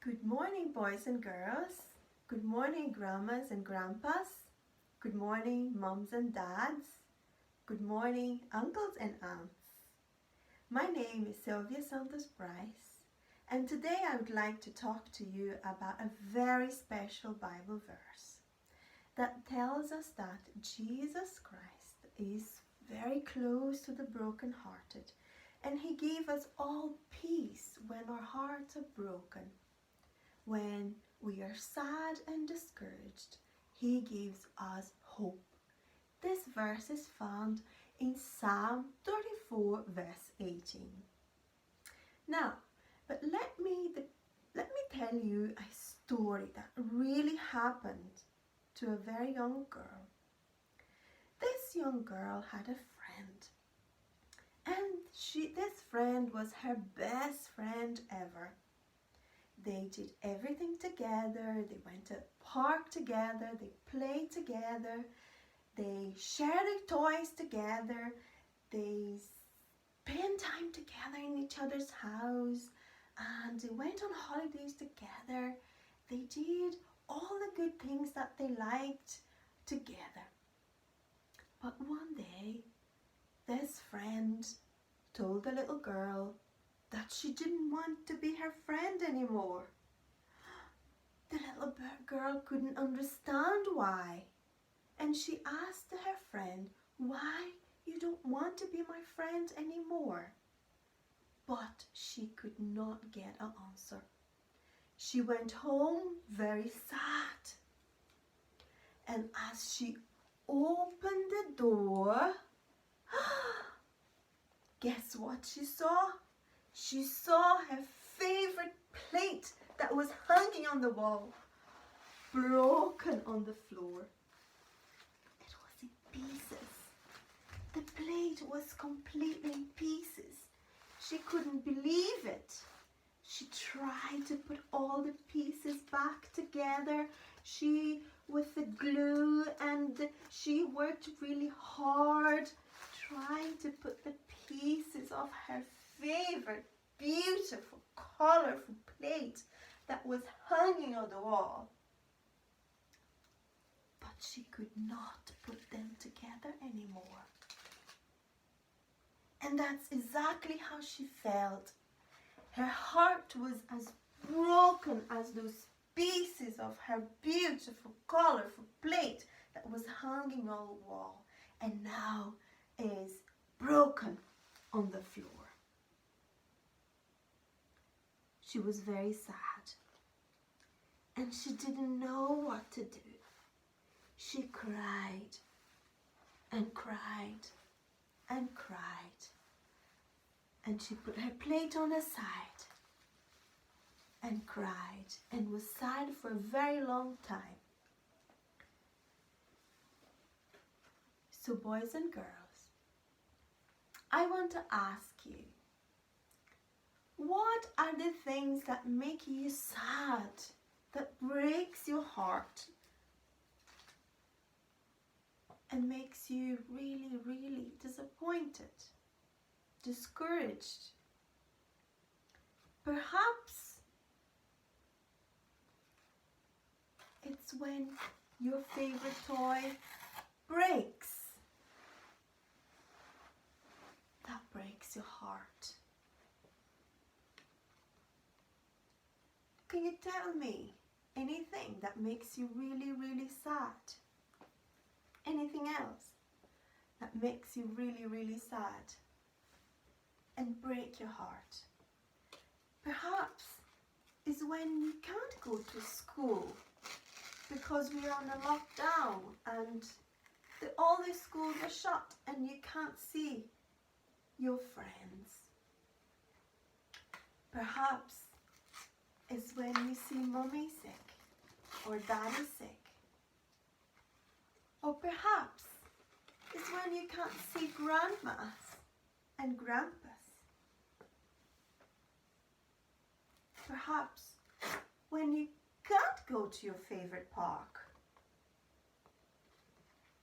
Good morning, boys and girls. Good morning, grandmas and grandpas. Good morning, mums and dads. Good morning, uncles and aunts. My name is Sylvia Santos Bryce, and today I would like to talk to you about a very special Bible verse that tells us that Jesus Christ is very close to the brokenhearted, and He gave us all peace when our hearts are broken. When we are sad and discouraged, He gives us hope. This verse is found in Psalm 34 verse 18. Now, but let me tell you a story that really happened to a very young girl. This young girl had a friend, and this friend was her best friend ever. They did everything together. They went to the park together. They played together. They shared their toys together. They spent time together in each other's house. And they went on holidays together. They did all the good things that they liked together. But one day, this friend told the little girl that she didn't want to be her friend anymore. The little girl couldn't understand why, and she asked her friend, "Why you don't want to be my friend anymore?" But she could not get an answer. She went home very sad, and as she opened the door, guess what she saw? She saw her favorite plate that was hanging on the wall, broken on the floor. It was in pieces. The plate was completely in pieces. She couldn't believe it. She tried to put all the pieces back together. With the glue, and she worked really hard trying to put the pieces of her favorite, beautiful, colorful plate that was hanging on the wall. But she could not put them together anymore. And that's exactly how she felt. Her heart was as broken as those pieces of her beautiful, colorful plate that was hanging on the wall and now is broken on the floor. She was very sad, and she didn't know what to do. She cried and cried and cried, and she put her plate on the side and cried and was sad for a very long time. So boys and girls, I want to ask you, what are the things that make you sad, that breaks your heart and makes you really, really disappointed, discouraged? Perhaps it's when your favorite toy breaks. That breaks your heart. Can you tell me anything that makes you really, really sad? Anything else that makes you really, really sad and break your heart? Perhaps it's when you can't go to school because we are on a lockdown and all the schools are shut and you can't see your friends. Perhaps it's when you see mommy sick or daddy sick. Or perhaps it's when you can't see grandmas and grandpas. Perhaps when you can't go to your favorite park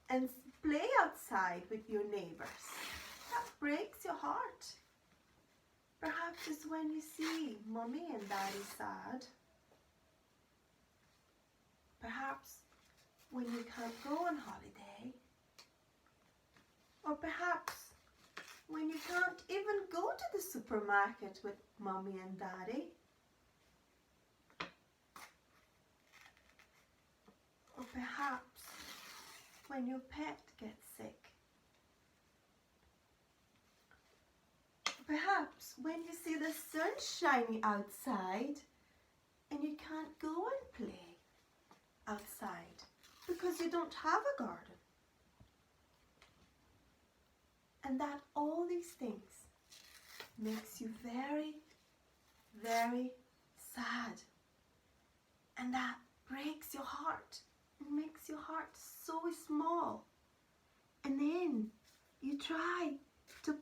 and play outside with your neighbors. That breaks your heart. Perhaps it's when you see mommy and daddy sad perhaps when you can't go on holiday, or perhaps when you can't even go to the supermarket with mommy and daddy, or perhaps when your pet gets sick, perhaps when you see the sun shining outside and you can't go and play outside because you don't have a garden. And that all these things makes you very, very sad. And that breaks your heart. It makes your heart so small. And then you try to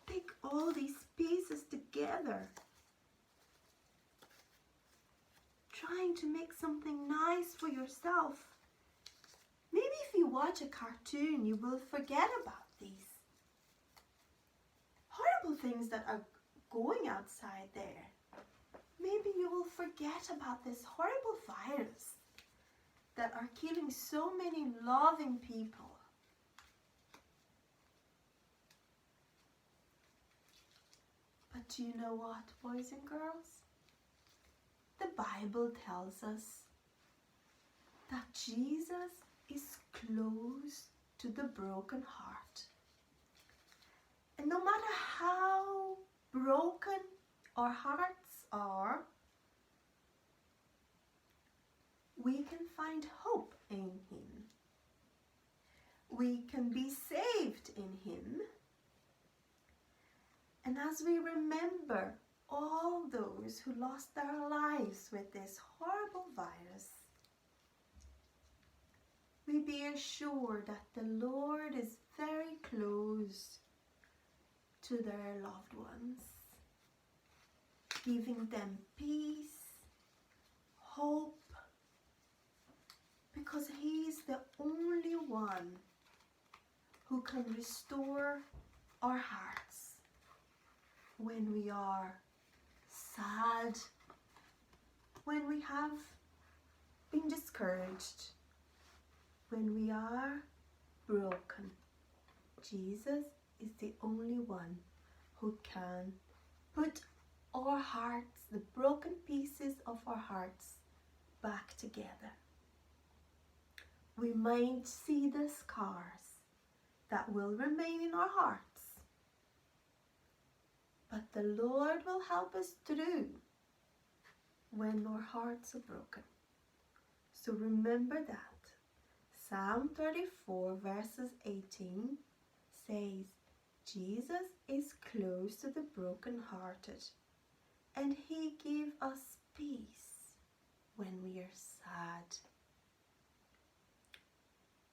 pick all these pieces together, trying to make something nice for yourself. Maybe if you watch a cartoon, you will forget about these horrible things that are going outside there. Maybe you will forget about this horrible virus that are killing so many loving people. But do you know what, boys and girls? The Bible tells us that Jesus is close to the broken heart. And no matter how broken our hearts are, we can find hope in Him. We can be saved in Him. And as we remember all those who lost their lives with this horrible virus, we be assured that the Lord is very close to their loved ones, giving them peace, hope, because He is the only one who can restore our hearts when we are sad, when we have been discouraged, when we are broken. Jesus is the only one who can put our hearts, the broken pieces of our hearts, back together. We might see the scars that will remain in our hearts, but the Lord will help us through when our hearts are broken. So remember that. Psalm 34 verses 18 says, Jesus is close to the brokenhearted, and He gives us peace when we are sad.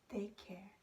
Take care.